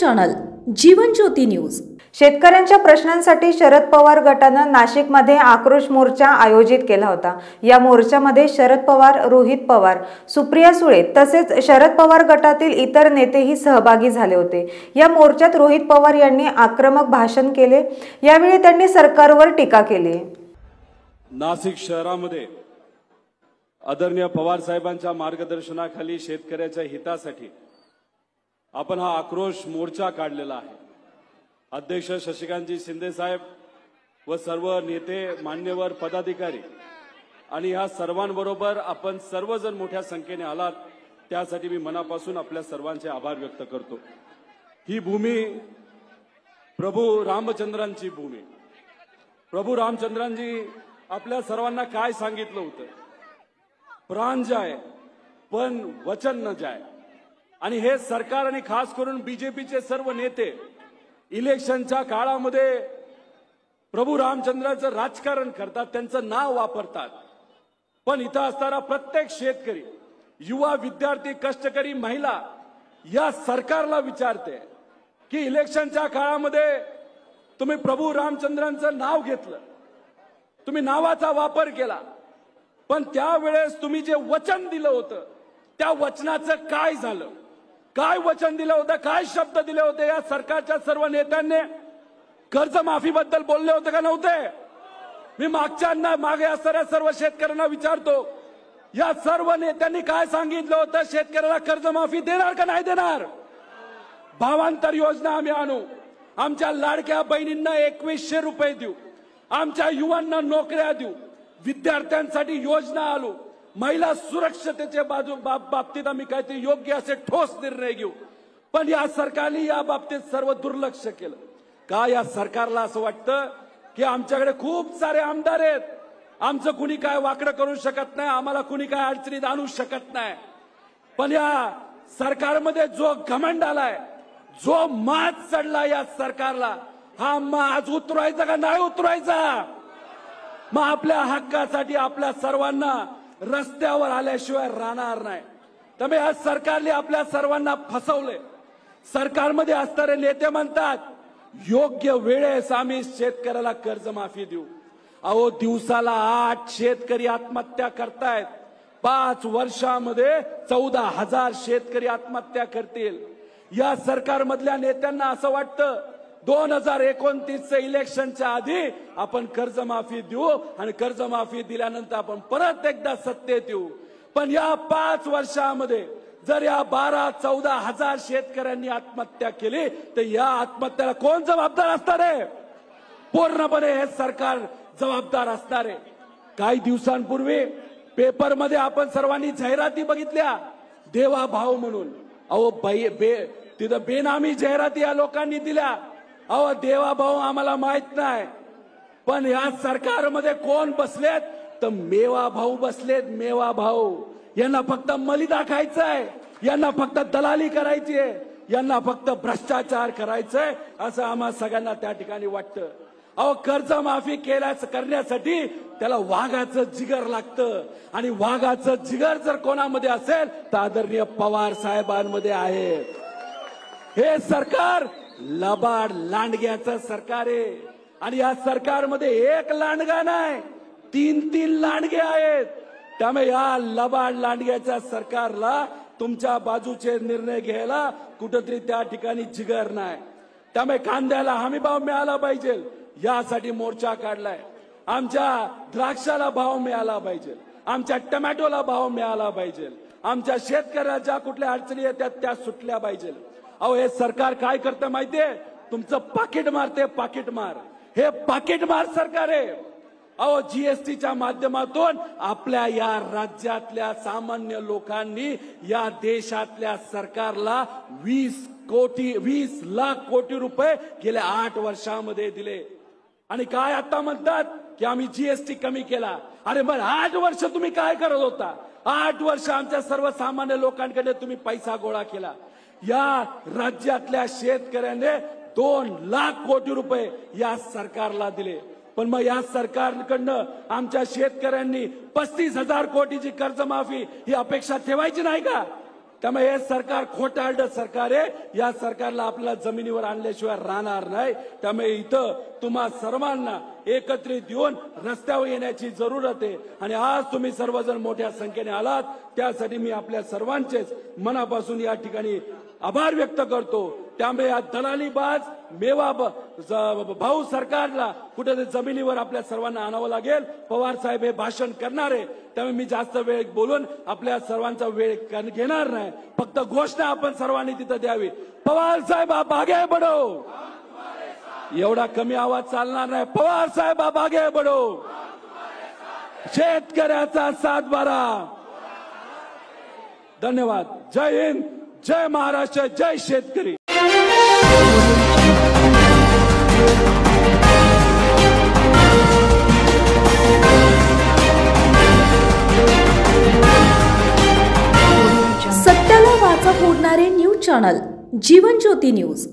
Channel Jeevan Jyoti news. शेतकऱ्यांच्या प्रश्नांसाठी शरद पवार गटाने नाशिकमध्ये आक्रोश मोर्चा आयोजित केला होता। या मोर्चामध्ये शरद पवार, रोहित पवार, सुप्रिया सुळे तसेच शरद पवार गटातील इतर नेतेही सहभागी झाले होते। या मोर्चात रोहित पवार यांनी आक्रमक भाषण केले। यावेळी त्यांनी सरकारवर टीका केली। नाशिक शहरामध्ये आदरणीय पवार साहेबांच्या मार्गदर्शनाखाली शेतकऱ्याच्या हितासाठी आपण हा आक्रोश मोर्चा काढलेला आहे। अध्यक्ष शशिकांतजी शिंदे साहेब व सर्व नेते, मान्यवर, पदाधिकारी आणि या सर्वांबरोबर आपण सर्वजण मोठ्या संख्येने आलात, त्यासाठी मी मनापासून आपल्या सर्वांचे आभार व्यक्त करतो। ही भूमी प्रभू रामचंद्रांची भूमी। प्रभू रामचंद्रांजी आपल्या सर्वांना काय सांगितलं होतं? प्राण जाय पण वचन न जाय। आणि हे सरकार आणि खास करून बीजेपीचे सर्व नेते इलेक्शनच्या काळामध्ये प्रभू रामचंद्राचं राजकारण करतात, त्यांचं नाव वापरतात। पण इथं असणारा प्रत्येक शेतकरी, युवा, विद्यार्थी, कष्टकरी, महिला या सरकारला विचारते की इलेक्शनच्या काळामध्ये तुम्ही प्रभू रामचंद्रांचं नाव घेतलं, तुम्ही नावाचा वापर केला, पण त्यावेळेस तुम्ही जे वचन दिलं होतं त्या वचनाचं काय झालं? काय वचन दिलं होतं? काय शब्द दिले होते? या सरकारच्या सर्व नेत्यांनी कर्जमाफीबद्दल बोलले होते का नव्हते? मी मागे असणाऱ्या सर्व शेतकऱ्यांना विचारतो, या सर्व नेत्यांनी काय सांगितलं होतं? शेतकऱ्याला कर्जमाफी देणार का नाही देणार? भावांतर योजना आम्ही आणू, आमच्या लाडक्या बहिणींना 2100 रुपये देऊ, आमच्या युवांना नोकऱ्या देऊ, विद्यार्थ्यांसाठी योजना आणू, महिला सुरक्षतेच्या बाबतीत आम्ही काहीतरी योग्य असे ठोस निर्णय घेऊ। पण या सरकारने या बाबतीत सर्व दुर्लक्ष केलं का? या सरकारला असं वाटतं की आमच्याकडे खूप सारे आमदार आहेत, आमचं कुणी काय वाकडं करू शकत नाही, आम्हाला कुणी काय अडचणीत आणू शकत नाही। पण या सरकारमध्ये जो घमंड आलाय, जो माज चढला या सरकारला, हा माज उतरवायचा का नाही उतरवायचा? मग आपल्या हक्कासाठी आपल्या सर्वांना रस्त्यावर आल्याशिवाय राहणार नाही। त्यामुळे या सरकारने आपल्या सर्वांना फसवले। सरकारमध्ये असणारे नेते म्हणतात योग्य वेळेस आम्ही शेतकऱ्याला कर्जमाफी देऊ। अहो, दिवसाला 8 शेतकरी आत्महत्या करतायत। 5 वर्षामध्ये 14,000 शेतकरी आत्महत्या करतील। या सरकारमधल्या नेत्यांना असं वाटतं 2029च्या इलेक्शनच्या आधी आपण कर्जमाफी देऊ आणि कर्जमाफी दिल्यानंतर आपण परत एकदा सत्तेत येऊ। पण या 5 वर्षामध्ये जर या 12-14,000 शेतकऱ्यांनी आत्महत्या केली तर या आत्महत्येला कोण जबाबदार असणार आहे? पूर्णपणे हे सरकार जबाबदार असणार आहे। काही दिवसांपूर्वी पेपरमध्ये आपण सर्वांनी जाहिराती बघितल्या, देवा भाव म्हणून। अहो, तिथं बेनामी जाहिराती या लोकांनी दिल्या। अहो, देवा भाऊ आम्हाला माहित नाही, पण या सरकारमध्ये कोण बसलेत तर मेवा भाऊ बसलेत। मेवा भाऊ यांना फक्त मलिदा खायचंय, यांना फक्त दलाली करायची आहे, यांना फक्त भ्रष्टाचार करायचंय असं आम्हा सगळ्यांना त्या ठिकाणी वाटतं। अहो, कर्जमाफी करण्यासाठी त्याला वाघाचं जिगर लागतं आणि वाघाचं जिगर जर कोणामध्ये असेल तर आदरणीय पवार साहेबांमध्ये आहे। हे सरकार लबाड लांडग्याचं सरकार आहे आणि या सरकारमध्ये एक लांडगा नाही, 3 लांडगे आहेत। त्यामुळे या लबाड लांडग्याच्या सरकारला तुमच्या बाजूचे निर्णय घ्यायला कुठेतरी त्या ठिकाणी जिगर नाही। त्यामुळे कांद्याला हमीभाव मिळाला पाहिजे यासाठी मोर्चा काढलाय। आमच्या द्राक्षाला भाव मिळाला पाहिजे, आमच्या टोमॅटोला भाव मिळाला पाहिजे, आमच्या शेतकऱ्याच्या कुठल्या अडचणी येतात त्या सुटल्या पाहिजे। अहो, हे सरकार काय करतं माहितीये? तुमचं पाकिट मारते, पाकिट मार। हे पाकिट मार सरकार आहे। अहो, जीएसटीच्या माध्यमातून आपल्या या राज्यातल्या सामान्य लोकांनी या देशातल्या सरकारला 20 लाख कोटी रुपये गेल्या 8 वर्षामध्ये दिले। आणि काय आता म्हणतात की आम्ही जीएसटी कमी केला। अरे मग 8 वर्ष तुम्ही काय करत होता? 8 वर्ष आमच्या सर्वसामान्य लोकांकडे तुम्ही पैसा गोळा केला। या राज्यातल्या शेतकऱ्याने 2 लाख कोटी रुपये या सरकारला दिले। पण मग या सरकारकडनं आमच्या शेतकऱ्यांनी 35,000 कोटीची कर्जमाफी ही अपेक्षा ठेवायची नाही का? त्यामुळे हे सरकार खोटारडं सरकार आहे. या सरकारला आपल्याला जमिनीवर आणल्याशिवाय राहणार नाही. त्यामुळे इथं तुम्हा सर्वांना एकत्रित येऊन रस्त्यावर येण्याची जरूरत आहे. आणि आज तुम्ही सर्वजण मोठ्या संख्येने आलात, त्यासाठी मी आपल्या सर्वांचेच मनापासून या ठिकाणी आभार व्यक्त करतो. त्यामुळे या दलालीबाज मेवा भाऊ सरकारला कुठेतरी जमिनीवर आपल्या सर्वांना आणावं लागेल. पवार साहेब हे भाषण करणार आहे, त्यामुळे मी जास्त वेळ बोलून आपल्या सर्वांचा वेळ घेणार नाही. फक्त घोषणा आपण सर्वांनी तिथं द्यावी. पवार साहेब आप आगे बढो. एवढा कमी आवाज चालणार नाही. पवार साहेब आप आगे बढो. शेतकऱ्याचा सातबारा. धन्यवाद. जय हिंद, जय महाराष्ट्र, जय शेतकरी. सत्याला वाचा फोडणारे news channel Jeevan Jyoti news.